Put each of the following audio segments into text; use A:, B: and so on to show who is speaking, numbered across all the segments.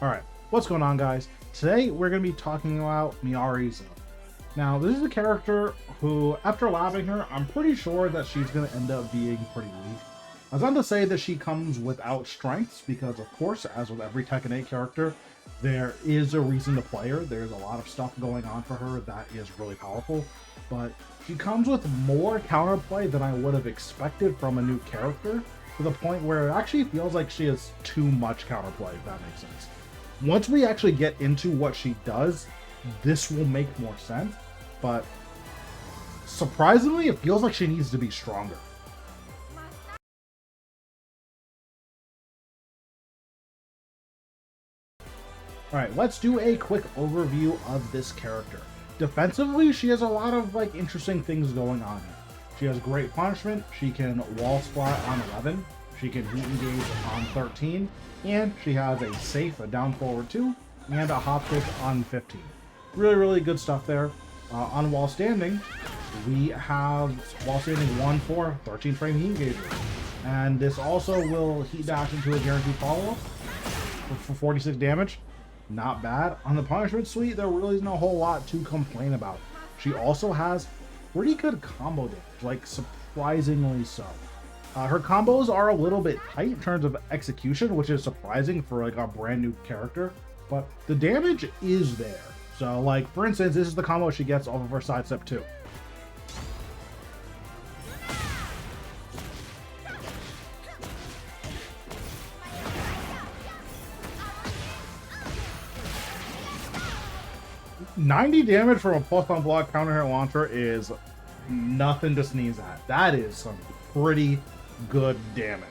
A: Alright, what's going on, guys? Today we're going to be talking about Miary's. Now, this is a character who, after labbing her, I'm pretty sure that she's going to end up being pretty weak. That's not to say that she comes without strengths, because of course, as with every Tekken 8 character, there is a reason to play her. There's a lot of stuff going on for her that is really powerful, but she comes with more counterplay than I would have expected from a new character, to the point where it actually feels like she has too much counterplay, if that makes sense. Once we actually get into what she does, this will make more sense, but surprisingly, it feels like she needs to be stronger. Alright, let's do a quick overview of this character. Defensively, she has a lot of interesting things going on here. She has great punishment, she can wall splat on 11, she can heat engage on 13, and she has a safe, a down forward 2, and a hop kick on 15. Really good stuff there. On wall standing, we have wall standing 1-4, 13 frame heat engager. And this also will heat dash into a guaranteed follow-up for 46 damage. Not bad. On the punishment suite, there really isn't a whole lot to complain about. She also has pretty good combo damage, surprisingly so. Her combos are a little bit tight in terms of execution, which is surprising for a brand new character, but the damage is there. So for instance, this is the combo she gets off of her sidestep 2. $90 damage from a plus on block counter hit launcher is nothing to sneeze at. That is some pretty good damage.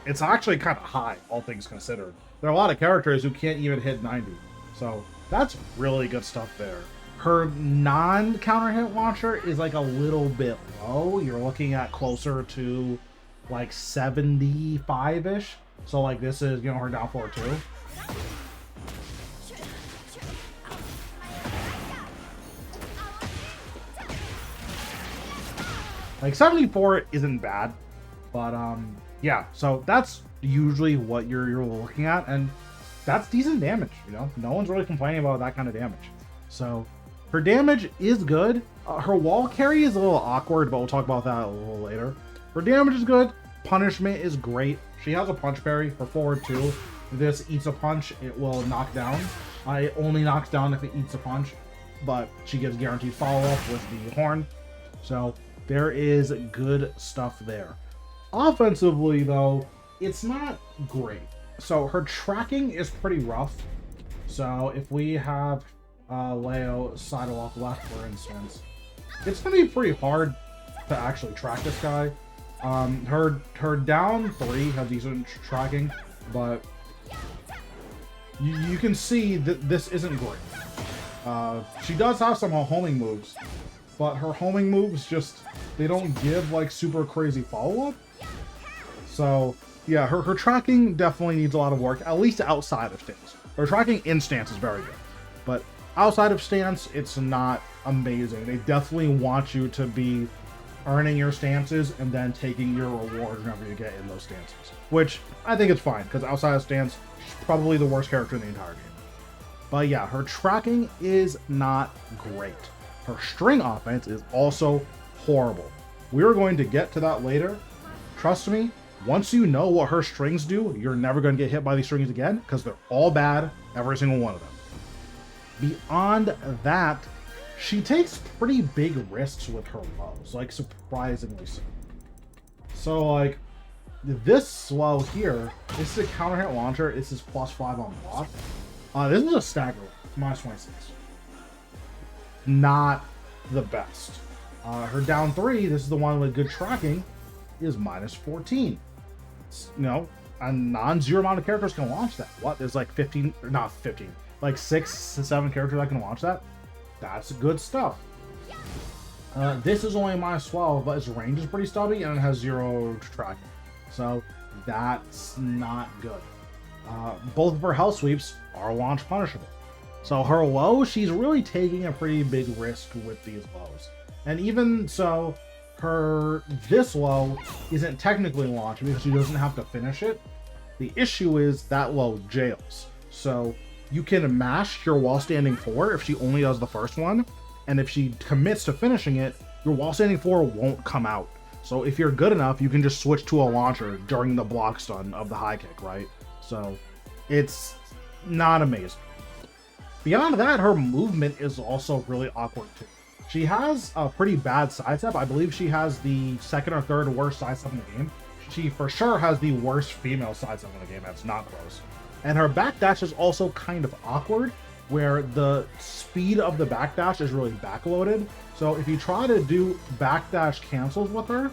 A: It's actually kind of high, all things considered. There are a lot of characters who can't even hit 90, so that's really good stuff there. Her non-counter hit launcher is a little bit low. You're looking at closer to 75-ish. So this is, her down forward 2. 74 isn't bad, but yeah, so that's usually what you're looking at, and that's decent damage. No one's really complaining about that kind of damage. So her damage is good. Her wall carry is a little awkward, but we'll talk about that a little later. Her damage is good. Punishment is great. She has a punch parry for forward 2. If this eats a punch, it will knock down. It only knocks down if it eats a punch, but she gives guaranteed follow-up with the horn. So there is good stuff there. Offensively, though, it's not great. So her tracking is pretty rough. So if we have Leo sidewalk left, for instance, it's going to be pretty hard to actually track this guy. Her down 3 has decent tracking, but you can see that this isn't great. She does have some homing moves, but her homing moves they don't give super crazy follow-up. So yeah, her tracking definitely needs a lot of work, at least outside of stance. Her tracking in stance is very good, but outside of stance, it's not amazing. They definitely want you to be earning your stances and then taking your reward whenever you get in those stances, which I think it's fine, because outside of stance, she's probably the worst character in the entire game. But yeah, her tracking is not great. Her string offense is also horrible. We are going to get to that later. Trust me, once you know what her strings do, you're never going to get hit by these strings again, because they're all bad, every single one of them. Beyond that, she takes pretty big risks with her lows, surprisingly so. So this low here, this is a counter hit launcher, this is +5 on block. This is a stagger, -26. Not the best. Her down 3, this is the one with good tracking, is -14. A non-zero amount of characters can launch that. What? There's 15, or not 15, 6 to 7 characters that can launch that. That's good stuff. This is only -12, but its range is pretty stubby and it has 0 tracking. So that's not good. Both of her hell sweeps are launch punishable. So her low, she's really taking a pretty big risk with these lows. And even so, this low isn't technically launched because she doesn't have to finish it. The issue is that low jails. So you can mash your while standing 4 if she only does the first one, and if she commits to finishing it, your while standing 4 won't come out. So if you're good enough, you can just switch to a launcher during the block stun of the high kick, right? So it's not amazing. Beyond that, her movement is also really awkward too. She has a pretty bad sidestep. I believe she has the second or third worst sidestep in the game. She for sure has the worst female sidestep in the game. That's not close. And her backdash is also kind of awkward, where the speed of the backdash is really backloaded. So if you try to do backdash cancels with her,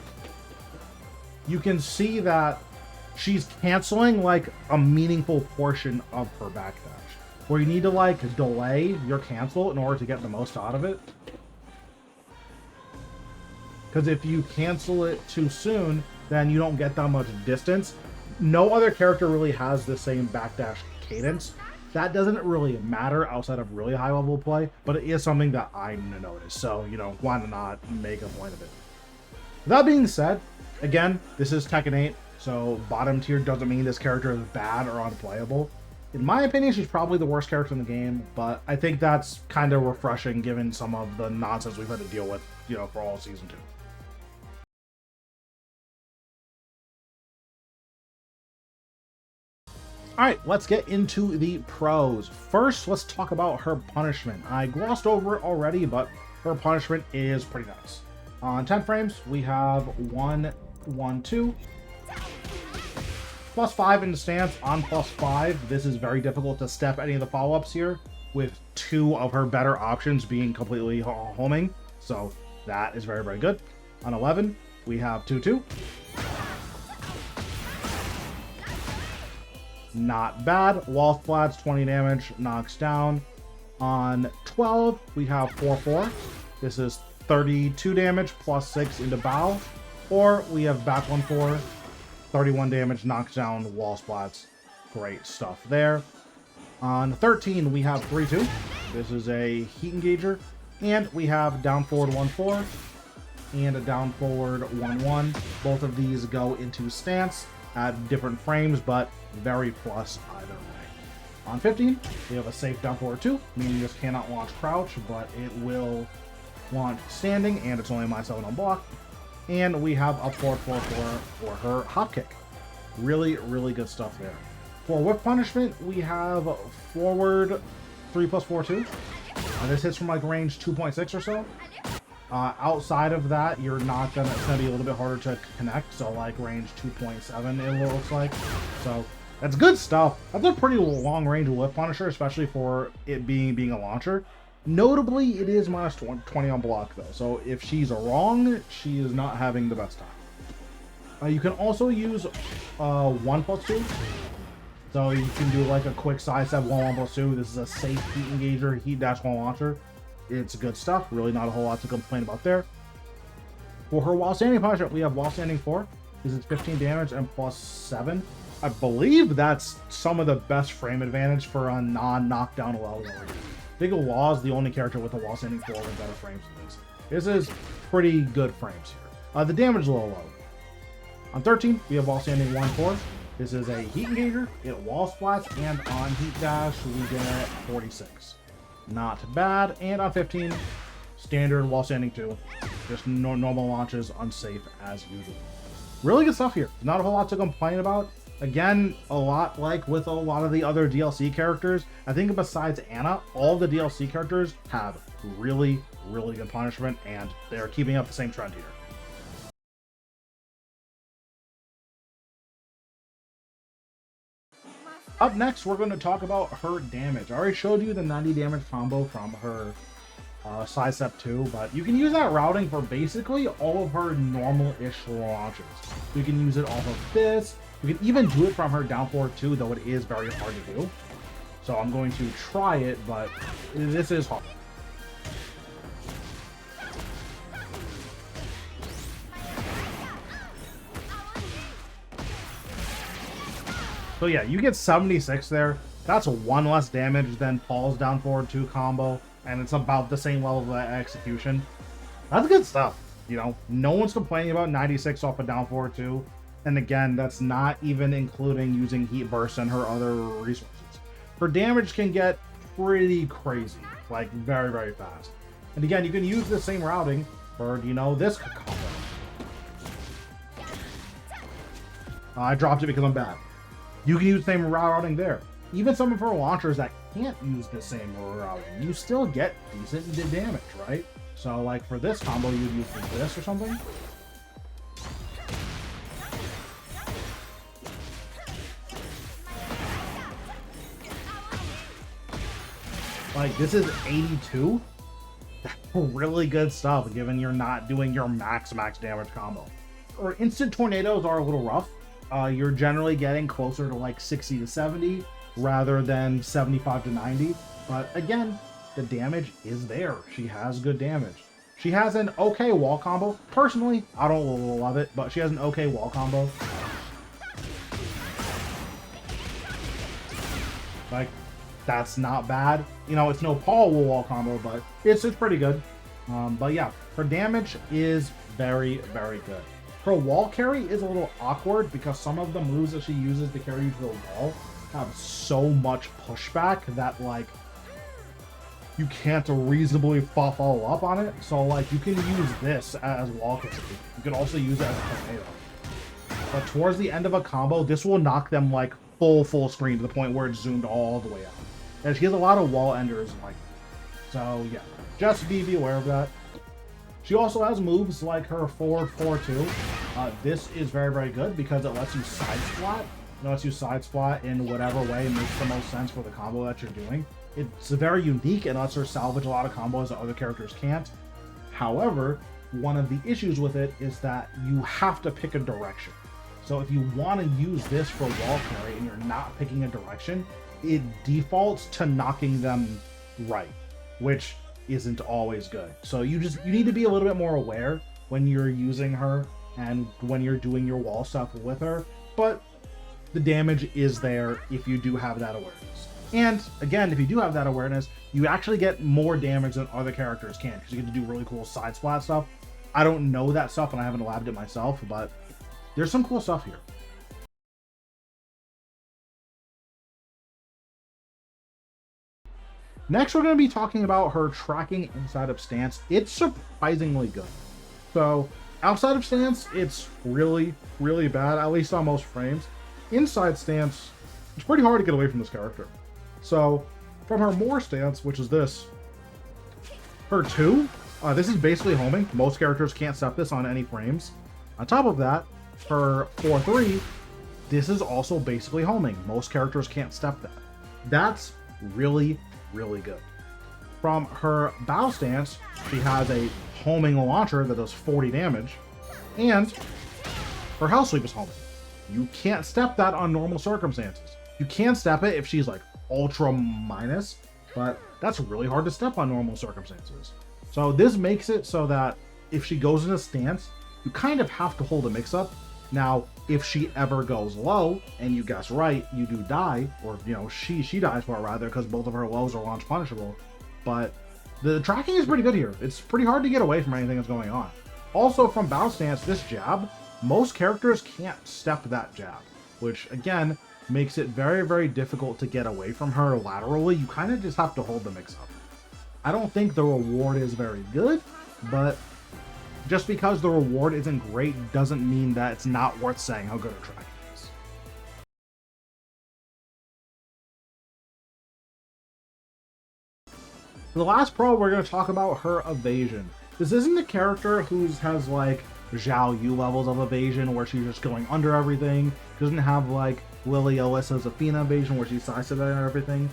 A: you can see that she's canceling like a meaningful portion of her backdash, where you need to like delay your cancel in order to get the most out of it. Because if you cancel it too soon, then you don't get that much distance. No other character really has the same backdash cadence. That doesn't really matter outside of really high level play, but it is something that I noticed. So, you know, why not make a point of it? That being said, again, this is Tekken 8, so bottom tier doesn't mean this character is bad or unplayable. In my opinion, she's probably the worst character in the game, but I think that's kind of refreshing given some of the nonsense we've had to deal with, you know, for all of Season 2. Alright, let's get into the pros. First, let's talk about her punishment. I glossed over it already, but her punishment is pretty nice. On 10 frames, we have 1, 1, 2. +5 in the stance on +5. This is very difficult to step any of the follow-ups here, with 2 of her better options being completely homing. So that is very, very good. On 11, we have 2, 2. Not bad. Wall flats, 20 damage, knocks down. On 12, we have 4, 4. This is 32 damage +6 into bow. Or we have back 1, 4, 31 damage, knocks down, wall splats. Great stuff there. On 13, we have 3, 2. This is a heat engager. And we have down forward 1, 4 and a down forward 1, 1. Both of these go into stance at different frames, but very plus either way. On 15, we have a safe down forward 2, meaning you just cannot launch crouch, but it will launch standing, and it's only -7 on block. And we have up forward 4, 4 for her hop kick. Really, really good stuff there. For whip punishment, we have forward 3 + 4, 2. This hits from like range 2.6 or so. Outside of that, you're not gonna, it's gonna be a little bit harder to connect, so like range 2.7 it looks like. So that's good stuff. That's a pretty long range whip punisher, especially for it being a launcher. Notably, it is -20 on block though, so if she's wrong, she is not having the best time. You can also use 1 + 2. So you can do like a quick sidestep 1, 1 + 2. This is a safe heat engager, heat dash 1 launcher. It's good stuff. Really not a whole lot to complain about there. For her while standing punishment, we have while standing 4. This is 15 damage and +7. I believe that's some of the best frame advantage for a non-knockdown level. Big Law is the only character with a while standing 4 with better frames than this. This is pretty good frames here. The damage is a little low. On 13, we have while standing 1, 4. This is a heat engager. It wall splats, and on heat dash, we get 46. Not bad. And on 15, standard while standing 2. Just normal launches, unsafe as usual. Really good stuff here. Not a whole lot to complain about. Again, a lot like with a lot of the other DLC characters, I think besides Anna, all the DLC characters have really, really good punishment, and they're keeping up the same trend here. Up next, we're going to talk about her damage. I already showed you the 90 damage combo from her sidestep 2, but you can use that routing for basically all of her normal-ish launches. You can use it off of this. You can even do it from her down forward 2, though it is very hard to do. So I'm going to try it, but this is hard. So yeah, you get 76 there. That's 1 less damage than Paul's down forward 2 combo, and it's about the same level of execution. That's good stuff. You know, no one's complaining about 96 off a down forward 2. And again, that's not even including using Heat Burst and her other resources. her damage can get pretty crazy, like very, very fast. And again, you can use the same routing for, you know, this combo. I dropped it because I'm bad. You can use the same routing there. Even some of her launchers that can't use the same routing, you still get decent damage, right? So, like, for this combo, you'd use this or something. Like, this is 82. That's really good stuff, given you're not doing your max damage combo. Or instant tornadoes are a little rough. You're generally getting closer to like 60 to 70 rather than 75 to 90. But again, the damage is there. She has good damage. She has an okay wall combo. Personally, I don't love it, but she has an okay wall combo. Like, that's not bad. You know, it's no Paul wall combo, but it's pretty good. But yeah, her damage is very, very good. Her wall carry is a little awkward because some of the moves that she uses to carry you to the wall have so much pushback that, like, you can't reasonably follow up on it. So, like, you can use this as wall carry. You can also use it as a tornado. But towards the end of a combo, this will knock them, like, full screen to the point where it's zoomed all the way out. And she has a lot of wall enders like that. So, yeah, just be aware of that. She also has moves like her forward 4-2. This is very, very good because it lets you side splat. It lets you side splat in whatever way makes the most sense for the combo that you're doing. It's very unique and lets her salvage a lot of combos that other characters can't. However, one of the issues with it is that you have to pick a direction. So if you want to use this for wall carry and you're not picking a direction, it defaults to knocking them right, which isn't always good. So you need to be a little bit more aware when you're using her and when you're doing your wall stuff with her, but the damage is there if you do have that awareness. And again, if you do have that awareness, you actually get more damage than other characters can because you get to do really cool side splat stuff. I don't know that stuff and I haven't labbed it myself, but there's some cool stuff here. Next, we're going to be talking about her tracking inside of stance. It's surprisingly good. So, outside of stance, it's really, really bad, at least on most frames. Inside stance, it's pretty hard to get away from this character. So, from her more stance, which is this, her 2, this is basically homing. Most characters can't step this on any frames. On top of that, her 4-3, this is also basically homing. Most characters can't step that. That's really, really good. From her bow stance, she has a homing launcher that does 40 damage, and her hell sweep is homing. You can't step that on normal circumstances. You can step it if she's like ultra minus, but that's really hard to step on normal circumstances. So this makes it so that if she goes in a stance, you kind of have to hold a mix-up. Now, if she ever goes low, and you guess right, you do die, or, you know, she dies for it rather, because both of her lows are launch punishable, but the tracking is pretty good here. It's pretty hard to get away from anything that's going on. Also, from bow stance, this jab, most characters can't step that jab, which, again, makes it very, very difficult to get away from her laterally. You kind of just have to hold the mix-up. I don't think the reward is very good, but just because the reward isn't great doesn't mean that it's not worth saying how good her tracking is. For the last pro, we're going to talk about her evasion. This isn't a character who has like Zhao Yu levels of evasion where she's just going under everything. She doesn't have like Lily Alyssa's Athena evasion where she's sidestepping everything.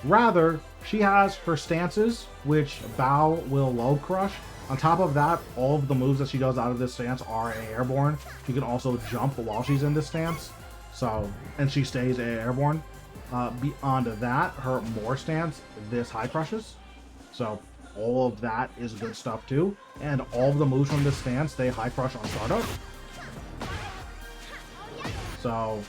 A: Rather, she has her stances, which Bao will low crush. On top of that, all of the moves that she does out of this stance are airborne. She can also jump while she's in this stance, and she stays airborne. Beyond that, her more stance, this high crushes. So all of that is good stuff too. And all of the moves from this stance, they high crush on startup. So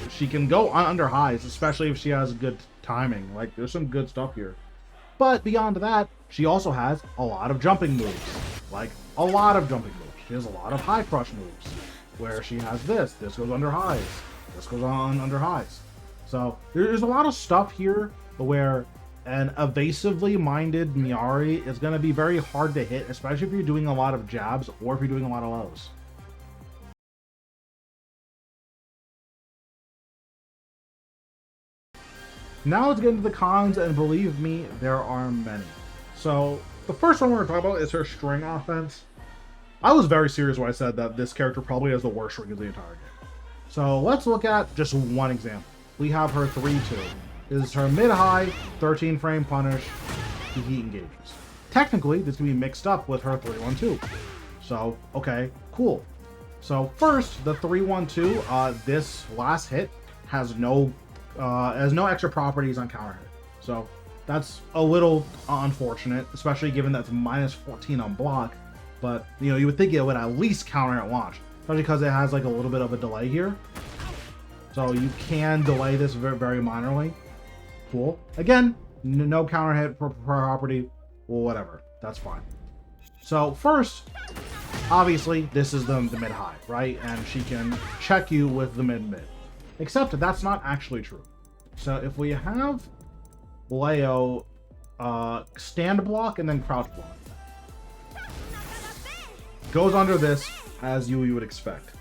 A: she can go under highs, especially if she has good timing. Like, there's some good stuff here. But beyond that, she also has a lot of jumping moves. Like, a lot of jumping moves. She has a lot of high crush moves, where she has this. This goes under highs. This goes on under highs. So there's a lot of stuff here where an evasively minded Miary is going to be very hard to hit, especially if you're doing a lot of jabs or if you're doing a lot of lows. Now let's get into the cons, and believe me, there are many. So the first one we're going to talk about is her string offense. I was very serious when I said that this character probably has the worst string of the entire game. So let's look at just one example. We have her 3-2. This is her mid-high, 13 frame punish, the heat engages. Technically, this can be mixed up with her 3-1-2. So, okay, cool. So first, the 3-1-2, this last hit has no extra properties on counter hit. So that's a little unfortunate, especially given that's minus 14 on block. But, you know, you would think it would at least counter at launch, especially because it has like a little bit of a delay here. So you can delay this very, very minorly. Cool. Again, no counter hit property, well, whatever. That's fine. So first, obviously, this is the mid-high, right? And she can check you with the mid-mid. Except that's not actually true. So if we have Leo stand block and then crouch block, goes under this as you would expect.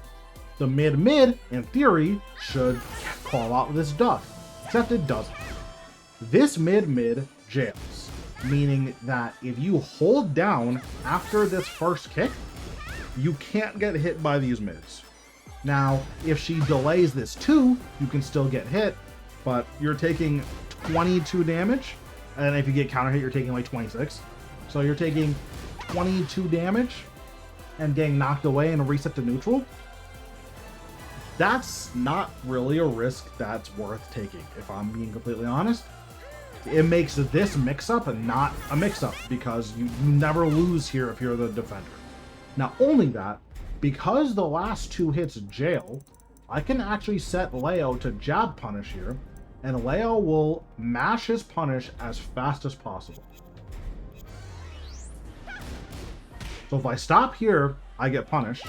A: The mid-mid, in theory, should call out this duff, except it doesn't. This mid-mid jails, meaning that if you hold down after this first kick, you can't get hit by these mids. Now, if she delays this too, you can still get hit, but you're taking 22 damage, and if you get counter hit, you're taking like 26. So you're taking 22 damage and getting knocked away and a reset to neutral. That's not really a risk that's worth taking, if I'm being completely honest. It makes this mix-up not a mix-up, because you never lose here if you're the defender. Not only that, because the last two hits jail, I can actually set Leo to jab punish here, and Leo will mash his punish as fast as possible. So if I stop here, I get punished,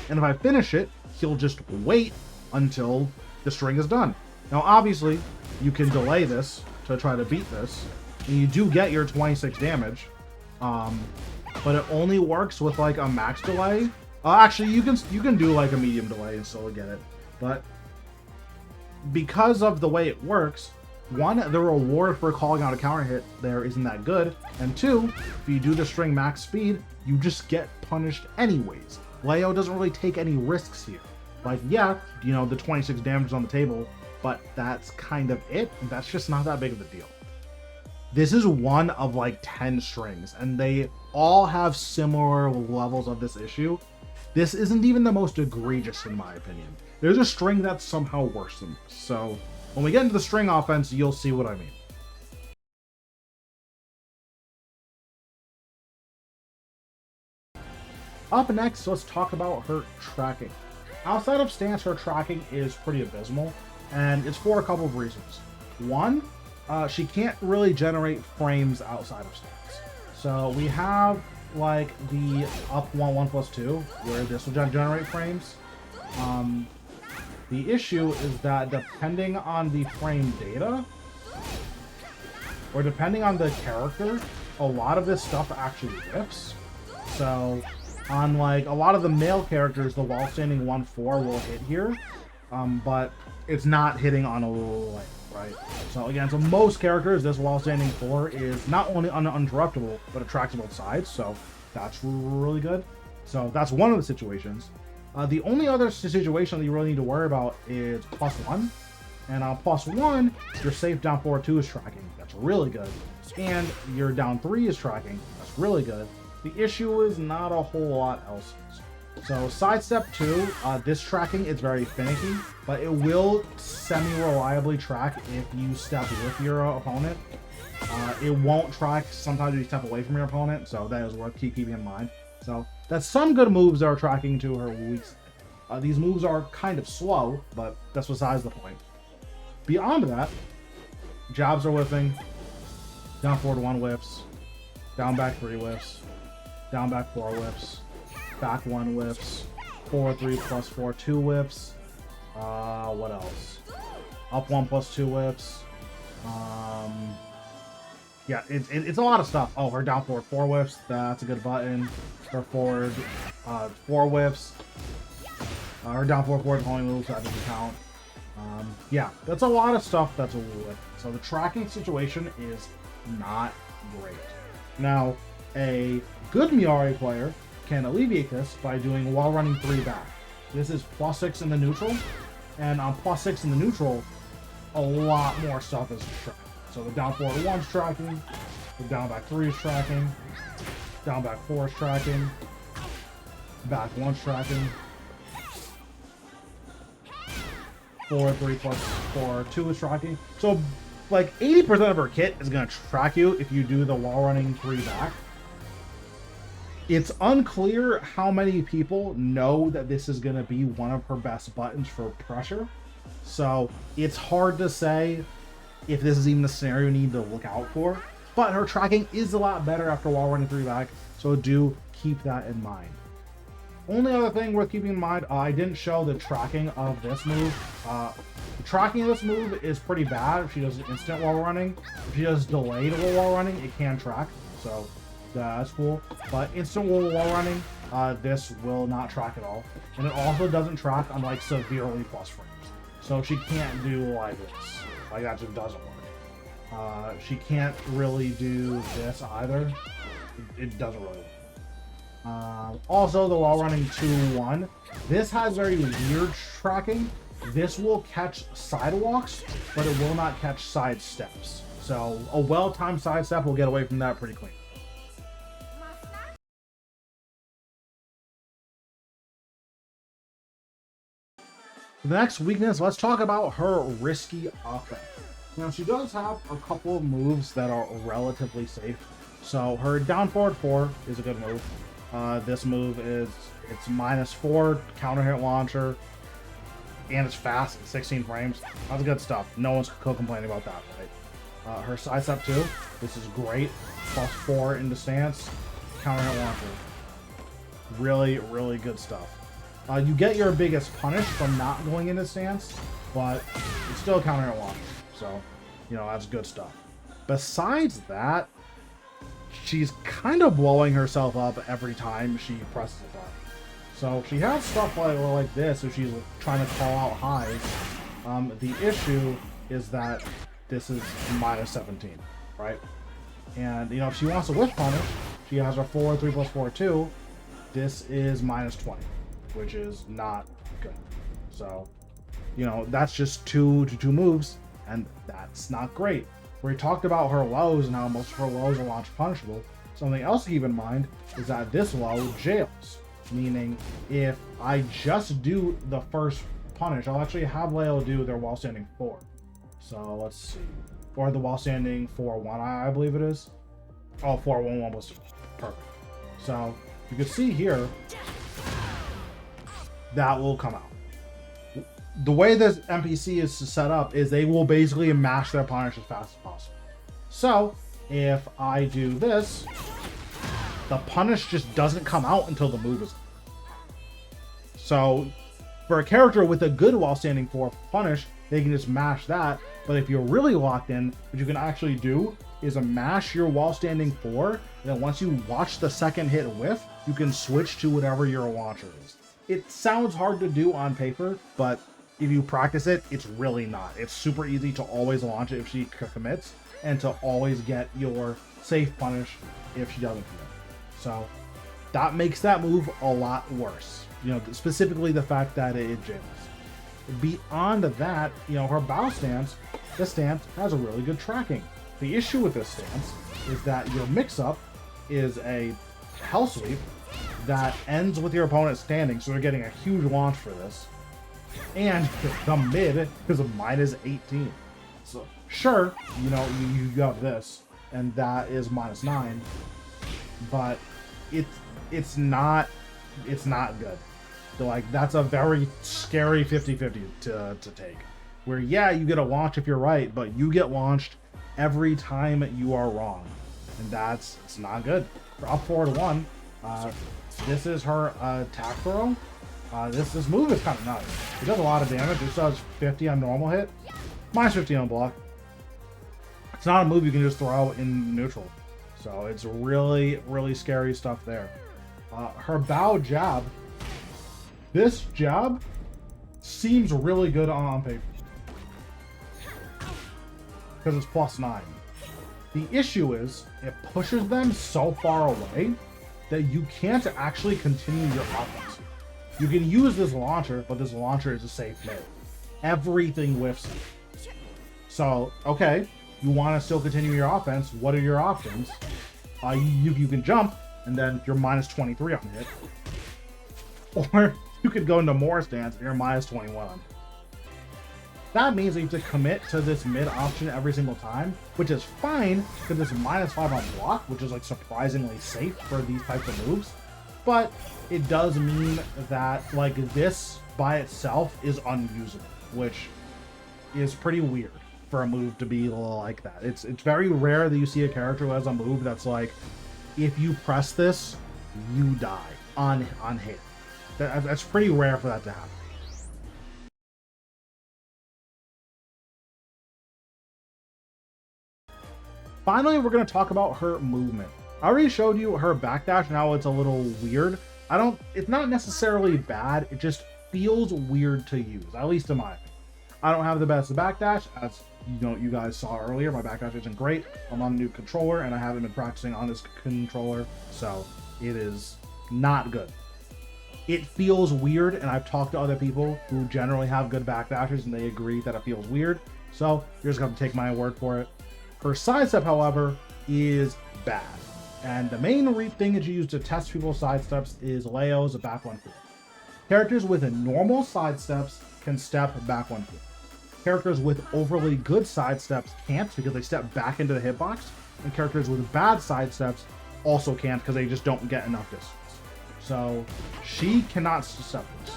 A: and if I finish it, he'll just wait until the string is done. Now obviously, you can delay this to try to beat this, and you do get your 26 damage, but it only works with like a max delay. Actually, you can do like a medium delay and still get it, but because of the way it works, one, the reward for calling out a counter hit there isn't that good, and two, if you do the string max speed, you just get punished anyways. Leo doesn't really take any risks here. Like, yeah, you know, the 26 damage is on the table, but that's kind of it. That's just not that big of a deal. This is one of like 10 strings, and they all have similar levels of this issue. This isn't even the most egregious in my opinion. There's a string that's somehow worse than this. So when we get into the string offense, you'll see what I mean. Up next, let's talk about her tracking. Outside of stance, her tracking is pretty abysmal, and it's for a couple of reasons. One, she can't really generate frames outside of stance. So we have like the up 1/1+2, where this will generate frames. The issue is that depending on the frame data, or depending on the character, a lot of this stuff actually rips. So on like a lot of the male characters, the wall standing 1-4 will hit here, but it's not hitting on a little lane, right? So again, so most characters, this wall standing 4 is not only uninterruptible, but it tracks both sides, so that's really good. So that's one of the situations. The only other situation that you really need to worry about is +1, and on +1, your safe down 4-2 is tracking. That's really good, and your down 3 is tracking. That's really good. The issue is not a whole lot else. So sidestep 2, this tracking is very finicky, but it will semi-reliably track if you step with your opponent. It won't track sometimes if you step away from your opponent, so that is worth keeping in mind. So that's some good moves that are tracking to her weak side. These moves are kind of slow, but that's besides the point. Beyond that, jabs are whiffing, down 4-1 whiffs, down back 3 whiffs, down back 4 whiffs, back 1 whiffs, 4-3+4 2 whiffs. What else? Up 1 plus 2 whips. Yeah, it's a lot of stuff. Oh, her down forward 4 whips. That's a good button. Her forward 4 whips. Her down forward homing moves. That doesn't count. Yeah, that's a lot of stuff that's a whip. So the tracking situation is not great. Now, a good Miary player can alleviate this by doing wall running 3 back. This is +6 in the neutral, and on +6 in the neutral, a lot more stuff is tracking. So the down forward 1's tracking, the down back 3 is tracking, down back 4 is tracking, back 1's tracking, forward 3 plus 4, 2 is tracking. So like 80% of her kit is going to track you if you do the wall running 3 back. It's unclear how many people know that this is going to be one of her best buttons for pressure. So it's hard to say if this is even a scenario you need to look out for. But her tracking is a lot better after wall running 3 back, so do keep that in mind. Only other thing worth keeping in mind, I didn't show the tracking of this move. The tracking of this move is pretty bad if she does instant wall running. If she does delayed wall running, it can track, so that's cool. But instant wall running, this will not track at all. And it also doesn't track on like severely plus frames. So she can't do like this. Like that just doesn't work. She can't really do this either. It doesn't really work. Also, the wall running 2-1. This has very weird tracking. This will catch sidewalks, but it will not catch side steps. So a well-timed side step will get away from that pretty clean. The next weakness, let's talk about her risky offense. Now, she does have a couple of moves that are relatively safe. So her down forward 4 is a good move. This move is, it's -4 counter hit launcher, and it's fast, it's 16 frames. That's good stuff. No one's complaining about that, right? Her side step 2, this is great. +4 into stance, counter hit launcher. Really, really good stuff. You get your biggest punish from not going into stance, but it's still counter hit launcher. So, you know, that's good stuff. Besides that, she's kind of blowing herself up every time she presses a button. So she has stuff like this if she's trying to call out highs. The issue is that this is -17, right? And, you know, if she wants to whiff punish, she has her 4, 3 plus 4, 2. This is -20, which is not good. So, you know, that's just 2 to 2 moves, and that's not great. We talked about her lows and how most of her lows are launch punishable. Something else to keep in mind is that this low jails, meaning if I just do the first punish, I'll actually have Leo do their while standing 4. So let's see, or the while standing 4-1, I believe it is. Oh, 4-1-1 was perfect. So you can see here that will come out. The way this NPC is set up is they will basically mash their punish as fast as possible. So if I do this, the punish just doesn't come out until the move is. So for a character with a good while standing 4 punish, they can just mash that. But if you're really locked in, what you can actually do is a mash your while standing 4. And then once you watch the second hit whiff, you can switch to whatever your launcher is. It sounds hard to do on paper, but if you practice it, it's really not. It's super easy to always launch it if she commits, and to always get your safe punish if she doesn't commit. So that makes that move a lot worse. You know, specifically the fact that it jails. Beyond that, you know, her bow stance, this stance has a really good tracking. The issue with this stance is that your mix-up is a hell sweep that ends with your opponent standing, so they're getting a huge launch for this. And the mid is a -18. So sure, you know, you have this, and that is -9, but it's not good. So like, that's a very scary 50-50 to take. Where yeah, you get a launch if you're right, but you get launched every time you are wrong, and it's not good. For up forward 1, this is her attack throw. This move is kind of nuts. It does a lot of damage. It does 50 on normal hit, minus 15 on block. It's not a move you can just throw in neutral. So it's really, really scary stuff there. Her bow jab. This jab seems really good on paper. Because it's +9. The issue is, it pushes them so far away that you can't actually continue your offense. You can use this launcher, but this launcher is a safe move. Everything whiffs it. So, okay, you want to still continue your offense. What are your options? You can jump, and then you're minus 23 on hit. Or you could go into more stance, and you're minus 21 on hit. That means that you have to commit to this mid option every single time, which is fine, because it's -5 on block, which is like surprisingly safe for these types of moves. But it does mean that like this by itself is unusable, which is pretty weird for a move to be like that. It's very rare that you see a character who has a move that's like, if you press this, you die on hit. That's pretty rare for that to happen. Finally, we're going to talk about her movement. I already showed you her backdash, now it's a little weird. It's not necessarily bad, it just feels weird to use, at least in my opinion. I don't have the best backdash, as you guys saw earlier. My backdash isn't great. I'm on a new controller, and I haven't been practicing on this controller, so it is not good. It feels weird, and I've talked to other people who generally have good backdashes, and they agree that it feels weird, so you're just going to take my word for it. Her sidestep, however, is bad. And the main thing that you use to test people's sidesteps is Leo's back 1-4. Characters with normal sidesteps can step back 1-4. Characters with overly good sidesteps can't because they step back into the hitbox. And characters with bad sidesteps also can't because they just don't get enough distance. So she cannot step this.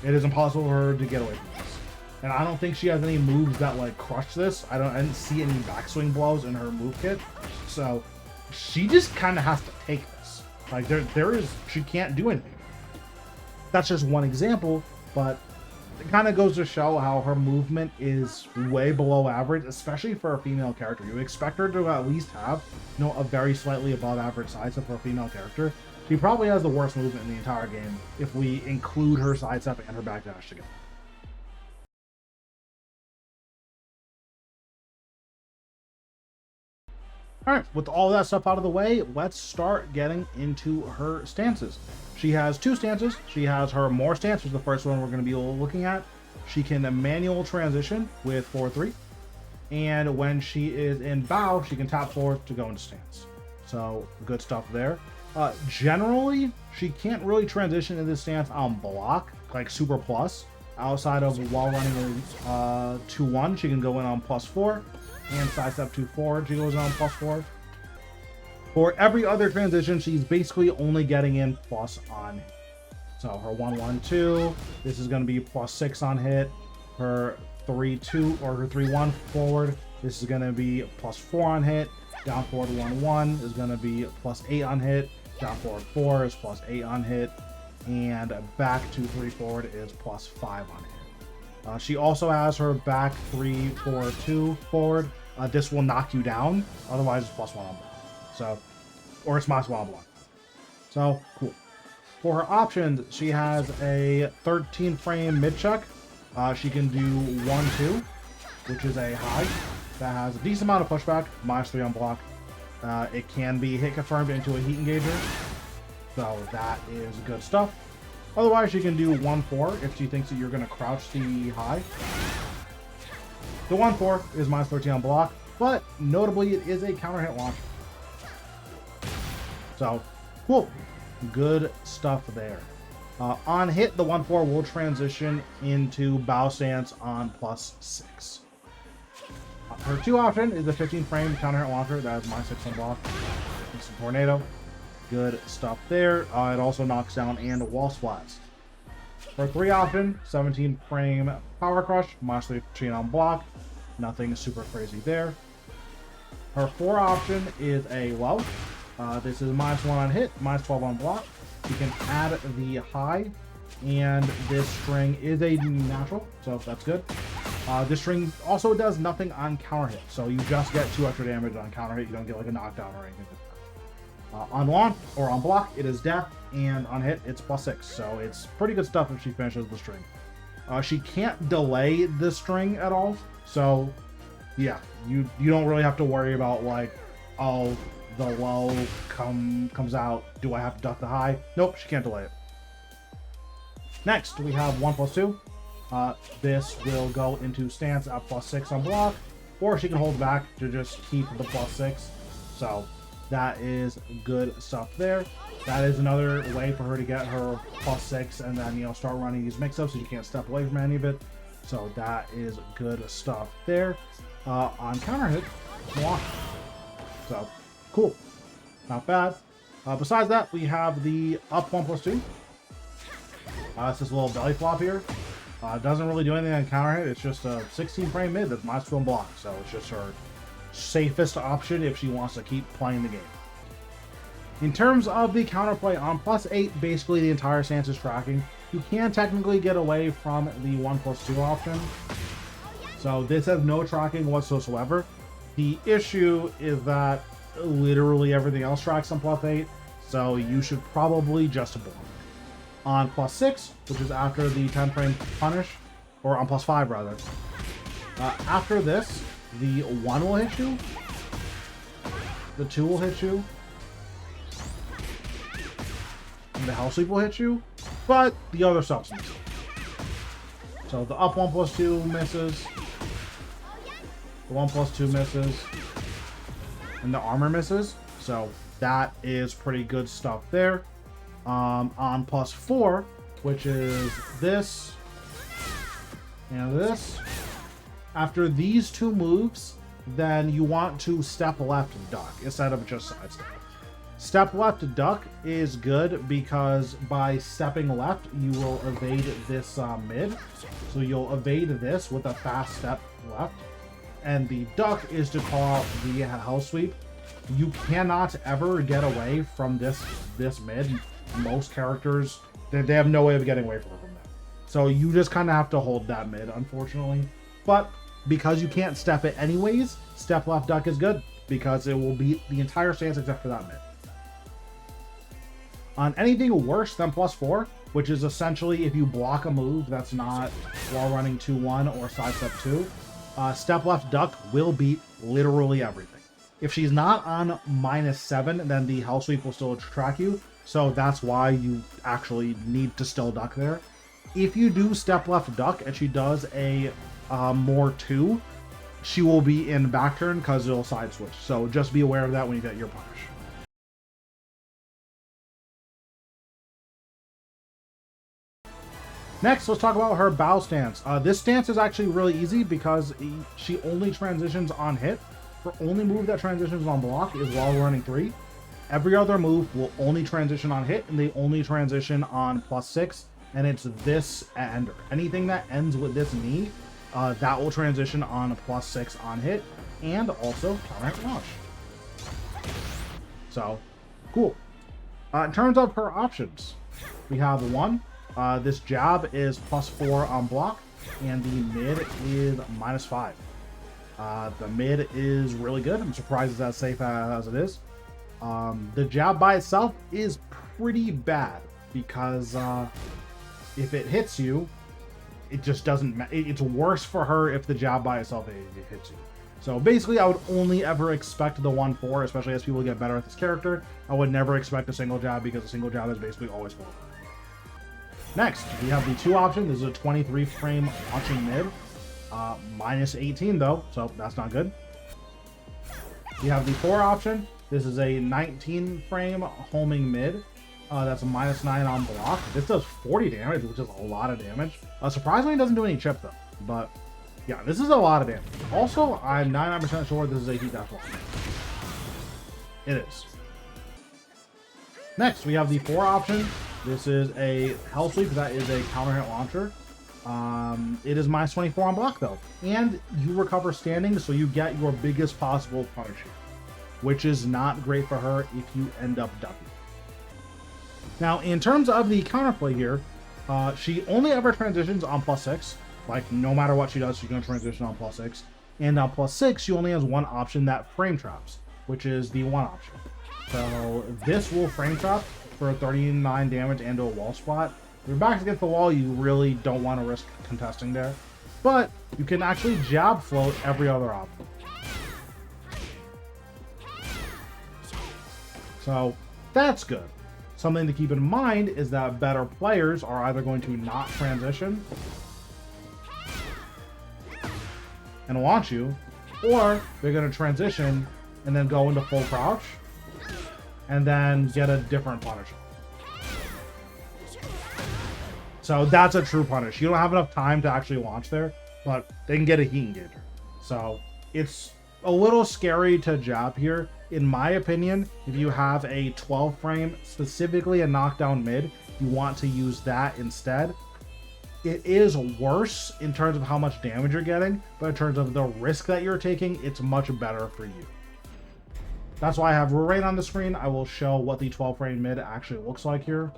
A: It is impossible for her to get away from this. And I don't think she has any moves that like crush this. I didn't see any backswing blows in her move kit. So she just kind of has to take this. Like she can't do anything. That's just one example, but it kind of goes to show how her movement is way below average, especially for a female character. You expect her to at least have, a very slightly above average sidestep for a female character. She probably has the worst movement in the entire game if we include her sidestep and her backdash together. Alright, with all that stuff out of the way, let's start getting into her stances. She has two stances. She has her more stance, which is the first one we're going to be looking at. She can manual transition with 4-3. And when she is in bow, she can tap forward to go into stance. So, good stuff there. Generally, she can't really transition into this stance on block, like super plus. Outside of while running a 2-1, she can go in on +4. And sidestep 2-4, she goes on +4. For every other transition, she's basically only getting in plus on hit. So her 1-1-2, this is going to be +6 on hit. Her 3-2 or her 3-1 forward, this is going to be +4 on hit. Down forward 1-1 is going to be +8 on hit. Down forward 4 is +8 on hit. And back 2-3 forward is +5 on hit. She also has her back 3-4-2 forward. This will knock you down. Otherwise, it's +1 on block. So, or it's -1 on block. So, cool. For her options, she has a 13 frame mid check. She can do 1-2, which is a high. That has a decent amount of pushback, -3 on block. It can be hit confirmed into a heat engager. So, that is good stuff. Otherwise, she can do 1-4 if she thinks that you're going to crouch the high. The 1-4 is -13 on block, but notably, it is a counter hit launcher. So, cool. Good stuff there. On hit, the 1-4 will transition into bow stance on +6. Her 2 option is the 15 frame counter hit launcher. That is -6 on block. It's a tornado. Good stuff there. It also knocks down and wall splats. For 3 option, 17 frame power crush, -13 on block. Nothing super crazy there. Her 4 option is a low. This is -1 on hit, -12 on block. You can add the high, and this string is a natural, so that's good. This string also does nothing on counter hit, so you just get 2 extra damage on counter hit. You don't get like a knockdown or anything like that. On launch or on block, it is death, and on hit, it's +6. So it's pretty good stuff if she finishes the string. She can't delay the string at all, so yeah, you don't really have to worry about like, oh, the low comes out. Do I have to duck the high? Nope, she can't delay it. Next, we have 1+2. This will go into stance at +6 on block, or she can hold back to just keep the +6. So that is good stuff there. That is another way for her to get her +6 and then, you know, start running these mix-ups so you can't step away from any of it. So that is good stuff there. On counter hit, block. So cool, not bad. Besides that, we have the up 1+2. It's this little belly flop here. Doesn't really do anything on counter hit. It's just a 16 frame mid that's -2 on block. So it's just her safest option if she wants to keep playing the game. In terms of the counterplay on +8, basically the entire stance is tracking. You can technically get away from the 1+2 option. So this has no tracking whatsoever. The issue is that literally everything else tracks on +8, so you should probably just block. On +6, which is after the 10 frame punish, or on +5 rather. After this, the 1 will hit you, the 2 will hit you, and the hell sweep will hit you, but the other stuff's missing. So the up 1+2 misses, the 1+2 misses, and the armor misses. So that is pretty good stuff there. On +4, which is this and this. After these 2 moves, then you want to step left duck instead of just sidestep. Step left duck is good because by stepping left, you will evade this mid. So you'll evade this with a fast step left. And the duck is to call out the hell sweep. You cannot ever get away from this mid. Most characters, they have no way of getting away from that. So you just kind of have to hold that mid, unfortunately. But because you can't step it anyways, step left duck is good because it will beat the entire stance except for that mid. On anything worse than +4, which is essentially if you block a move that's not while running 2-1 or sidestep 2, step left duck will beat literally everything. If she's not on -7, then the hell sweep will still track you. So that's why you actually need to still duck there. If you do step left duck and she does a more 2, she will be in back turn because it'll side switch. So just be aware of that when you get your punish. Next, let's talk about her bow stance. This stance is actually really easy because she only transitions on hit. Her only move that transitions on block is while running 3. Every other move will only transition on hit, and they only transition on +6, and it's this ender. Anything that ends with this knee, that will transition on +6 on hit, and also counter hit launch. So, cool. In terms of her options, we have 1. This jab is +4 on block, and the mid is -5. The mid is really good. I'm surprised it's as safe as it is. The jab by itself is pretty bad because if it hits you, it just doesn't matter. It's worse for her if the jab by itself it hits you. So basically, I would only ever expect the 1-4, especially as people get better at this character. I would never expect a single jab because a single jab is basically always 4. Next, we have the 2 option. This is a 23 frame launching mid. -18 though, so that's not good. We have the 4 option. This is a 19 frame homing mid. That's a -9 on block. This does 40 damage, which is a lot of damage. Surprisingly, it doesn't do any chip though. But yeah, this is a lot of damage. Also, I'm 99% sure this is a heat dash block. It is. Next, we have the 4 option. This is a hell sweep. That is a counter hit launcher. It is -24 on block though, and you recover standing, so you get your biggest possible punish here, which is not great for her if you end up ducking. Now, in terms of the counterplay here, she only ever transitions on +6. Like, no matter what she does, she's going to transition on +6. And on +6, she only has one option that frame traps, which is the 1 option. So this will frame trap for 39 damage and a wall spot. If your back's against the wall, you really don't want to risk contesting there. But you can actually jab float every other option. So that's good. Something to keep in mind is that better players are either going to not transition and launch you, or they're going to transition and then go into full crouch and then get a different punish. So that's a true punish. You don't have enough time to actually launch there, but they can get a heat engager. So it's a little scary to jab here. In my opinion, if you have a 12 frame, specifically a knockdown mid, you want to use that instead. It is worse in terms of how much damage you're getting, but in terms of the risk that you're taking, it's much better for you. That's why I have right on the screen. I will show what the 12 frame mid actually looks like here.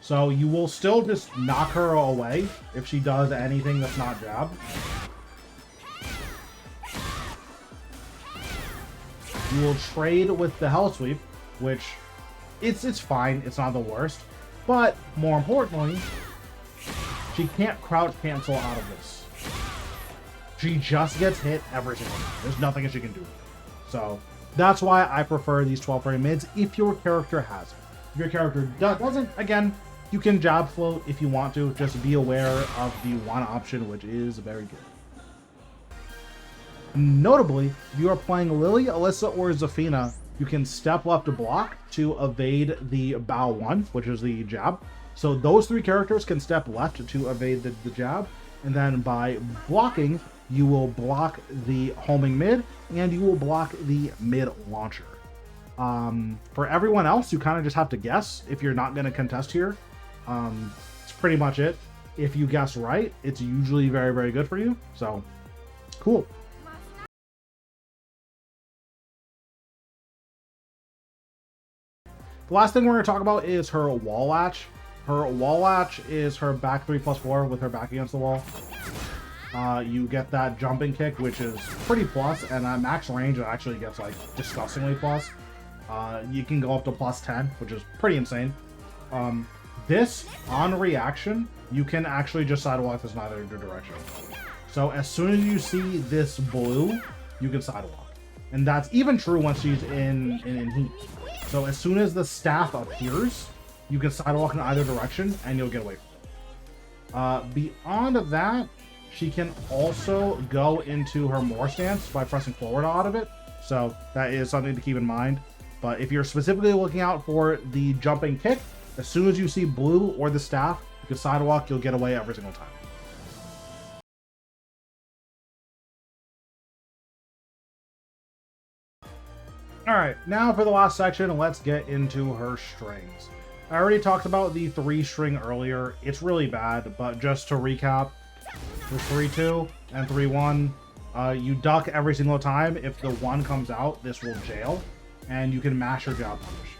A: So you will still just knock her away if she does anything that's not jab. You will trade with the Hell Sweep, which it's fine. It's not the worst. But more importantly, she can't crouch cancel out of this. She just gets hit every single time. There's nothing that she can do. So that's why I prefer these 12 frame mids if your character has it. If your character doesn't, again, you can jab float if you want to. Just be aware of the 1 option, which is very good. Notably, if you are playing Lily, Alyssa, or Zafina, you can step left to block to evade the bow 1, which is the jab. So those 3 characters can step left to evade the jab, and then by blocking, you will block the homing mid, and you will block the mid launcher. For everyone else, you kind of just have to guess if you're not going to contest here. It's pretty much it. If you guess right, it's usually very, very good for you. So, cool. The last thing we're going to talk about is her wall latch. Her wall latch is her back 3+4 with her back against the wall. You get that jumping kick, which is pretty plus, and at max range, it actually gets like disgustingly plus. You can go up to +10, which is pretty insane. This, on reaction, you can actually just sidewalk this in either direction. So as soon as you see this blue, you can sidewalk. And that's even true once she's in heat. So as soon as the staff appears, you can sidewalk in either direction and you'll get away from it. Beyond that, she can also go into her more stance by pressing forward out of it. So that is something to keep in mind. But if you're specifically looking out for the jumping kick, as soon as you see blue or the staff, you can sidewalk, you'll get away every single time. Alright, now for the last section, let's get into her strings. I already talked about the 3-string earlier. It's really bad, but just to recap, the 3-2 and 3-1, you duck every single time. If the 1 comes out, this will jail, and you can mash your jab punish.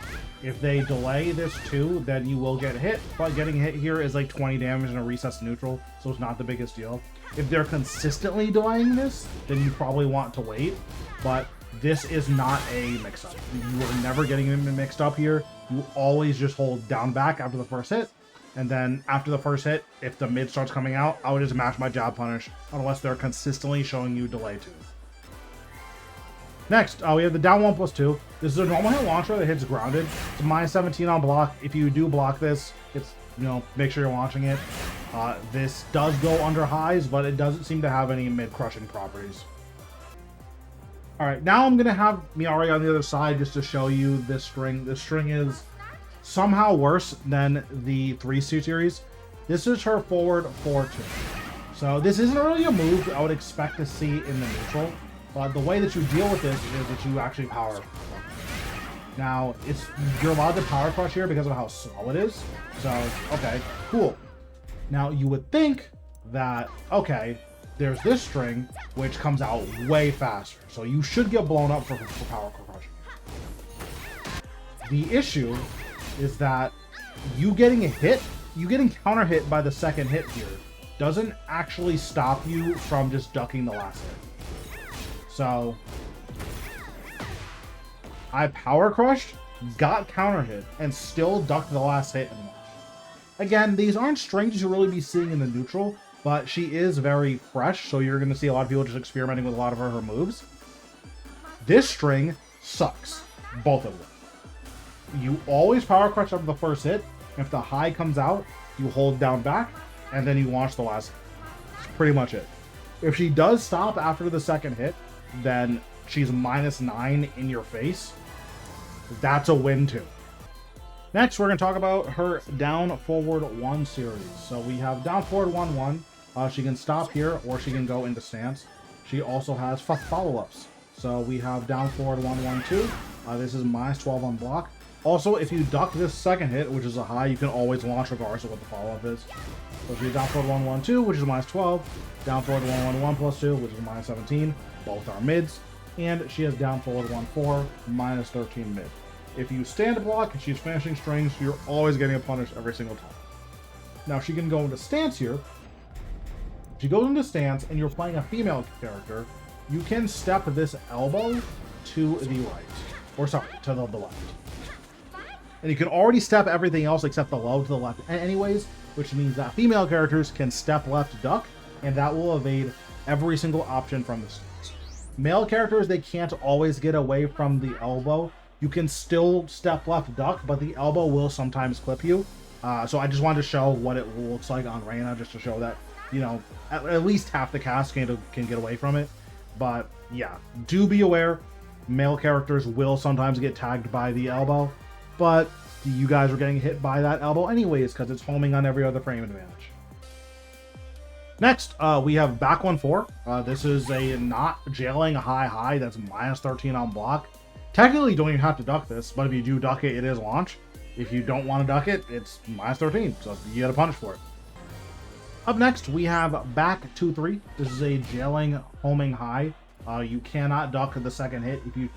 A: If they delay this 2, then you will get hit, but getting hit here is like 20 damage and a resets neutral, so it's not the biggest deal. If they're consistently delaying this, then you probably want to wait, but this is not a mix-up. You are never getting them mixed up here. You always just hold down back after the first hit, and then after the first hit, if the mid starts coming out, I would just mash my jab punish, unless they're consistently showing you delay 2. Next, we have the down 1+2. This is a normal hit launcher that hits grounded. It's -17 on block. If you do block this, it's, make sure you're launching it. This does go under highs, but it doesn't seem to have any mid-crushing properties. Alright, now I'm going to have Miary on the other side just to show you this string. This string is somehow worse than the 3 series. This is her forward 4-2. So this isn't really a move I would expect to see in the neutral. But the way that you deal with this is that you actually power. Now, you're allowed to power crush here because of how slow it is. So, okay, cool. Now, you would think that, okay, there's this string, which comes out way faster. So you should get blown up for power crushing. The issue is that you getting counter hit by the second hit here doesn't actually stop you from just ducking the last hit. So I power crushed, got counter hit, and still ducked the last hit and launched. Again, these aren't strings you really be seeing in the neutral, but she is very fresh, so you're going to see a lot of people just experimenting with a lot of her moves. This string sucks, both of them. You always power crush after the first hit. If the high comes out, you hold down back, and then you launch the last hit. That's pretty much it. If she does stop after the second hit, then she's -9 in your face. That's a win too. Next, we're going to talk about her down forward 1 series. So we have down forward 1-1. She can stop here, or she can go into stance. She also has follow-ups. So we have down forward 1-1-2. This is -12 on block. Also, if you duck this second hit, which is a high, you can always launch regardless of what the follow-up is. So she has down forward 1-1-2, which is -12. Down forward 1-1-1 +2, which is -17. Both are mids. And she has down forward 1-4, -13 mid. If you stand block and she's finishing strings, you're always getting a punish every single time. Now she can go into stance here. If she goes into stance and you're playing a female character, you can step this elbow to the right. Or sorry, to the left. And you can already step everything else except the low to the left anyways, which means that female characters can step left duck, and that will evade every single option from the stance. Male characters, they can't always get away from the elbow. You can still step left duck, but the elbow will sometimes clip you. So I just wanted to show what it looks like on Reina, just to show that, you know, at least half the cast can get away from it. But yeah, do be aware, male characters will sometimes get tagged by the elbow, but you guys are getting hit by that elbow anyways because it's homing on every other frame advantage. Next, we have back 1-4. This is a not jailing a high that's -13 on block. Technically, you don't even have to duck this, but if you do duck it, it is launch. If you don't want to duck it, it's -13, so you get a punish for it. Up next, we have back 2-3. This is a jailing homing high. You cannot duck the second hit if you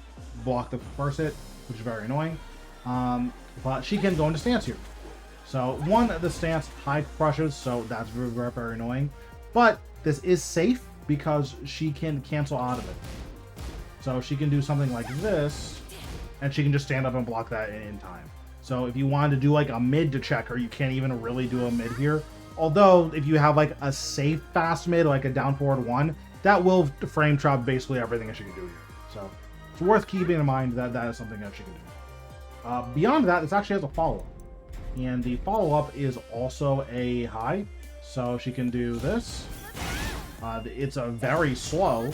A: block the first hit, which is very annoying. But she can go into stance here. So the stance high crushes, so that's very annoying. But this is safe because she can cancel out of it. So she can do something like this, and she can just stand up and block that in time. So if you wanted to do like a mid to check her, you can't even really do a mid here. Although if you have like a safe fast mid, like a down forward 1, that will frame trap basically everything that she can do here. So it's worth keeping in mind that that is something that she can do. Beyond that, this actually has a follow-up. And the follow-up is also a high. So she can do this. It's a very slow,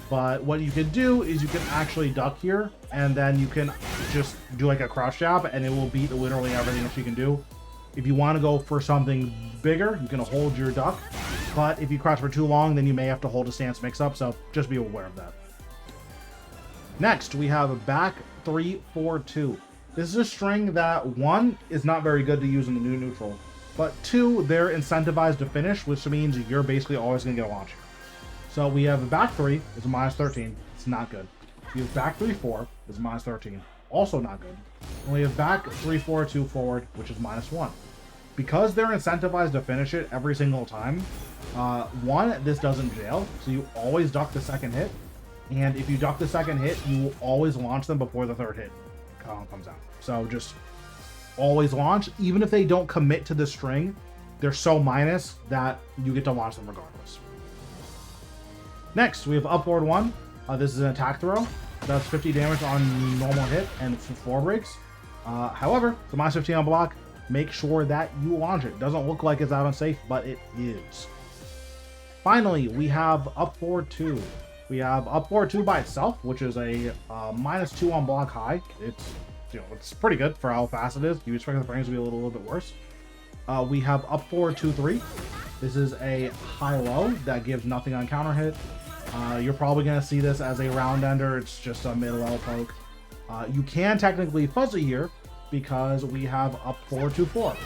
A: but what you can do is you can actually duck here, and then you can just do like a crouch jab, and it will beat literally everything that she can do. If you want to go for something bigger, you can hold your duck, but if you crouch for too long, then you may have to hold a stance mix-up, so just be aware of that. Next, we have a back 3-4-2. This is a string that, 1, is not very good to use in the new neutral, but 2, they're incentivized to finish, which means you're basically always going to get a launch here. So we have a back 3, it's -13, it's not good. We have back 3-4, it's -13, also not good. And we have back 3-4-2 forward, which is -1. Because they're incentivized to finish it every single time, 1, this doesn't jail, so you always duck the second hit, and if you duck the second hit, you will always launch them before the third hit comes out. So just always launch, even if they don't commit to the string, they're so minus that you get to launch them regardless. Next, we have up forward 1. This is an attack throw. Does 50 damage on normal hit and 4 breaks. However, the -15 on block, make sure that you launch it. Doesn't look like it's out on safe, but it is. Finally, we have up forward 2. We have up forward 2 by itself, which is a -2 on block high. It's pretty good for how fast it is. You expect the frames to be a little bit worse. We have up forward 2-3. This is a high-low that gives nothing on counter hit. You're probably going to see this as a round ender. It's just a mid-low poke. You can technically fuzzy here because we have up forward 2-4.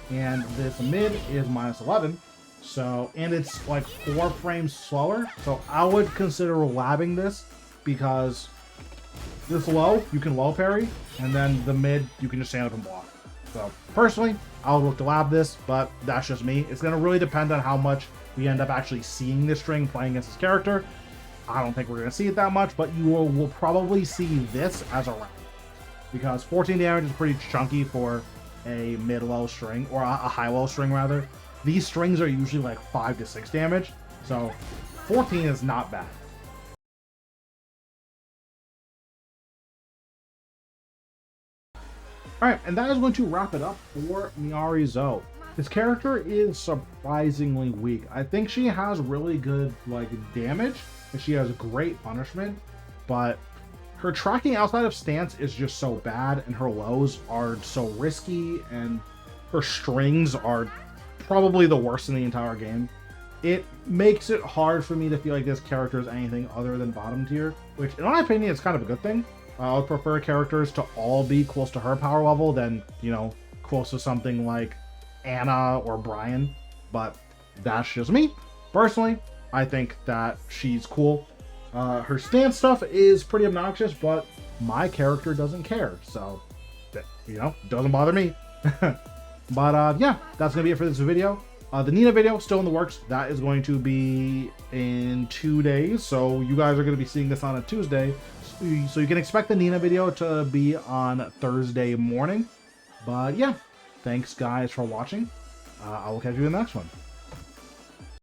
A: And this mid is -11. So, and it's like 4 frames slower. So I would consider labbing this because this low, you can low parry, and then the mid, you can just stand up and block. So personally, I would look to lab this, but that's just me. It's going to really depend on how much we end up actually seeing this string playing against this character. I don't think we're going to see it that much, but you will probably see this as a round. Because 14 damage is pretty chunky for a mid-low string, or a high-low string rather. These strings are usually like 5 to 6 damage, so 14 is not bad. Alright, and that is going to wrap it up for Miroso. This character is surprisingly weak. I think she has really good like damage, and she has great punishment, but her tracking outside of stance is just so bad, and her lows are so risky, and her strings are probably the worst in the entire game. It makes it hard for me to feel like this character is anything other than bottom tier, which in my opinion is kind of a good thing. I would prefer characters to all be close to her power level than, you know, close to something like Anna or Brian, but that's just me. Personally, I think that she's cool. Her stance stuff is pretty obnoxious, but my character doesn't care, so, you know, doesn't bother me. But yeah, that's going to be it for this video. The Nina video still in the works. That is going to be in 2 days, so you guys are going to be seeing this on a Tuesday. So you can expect the Nina video to be on Thursday morning. But yeah, thanks guys for watching. I will catch you in the next one.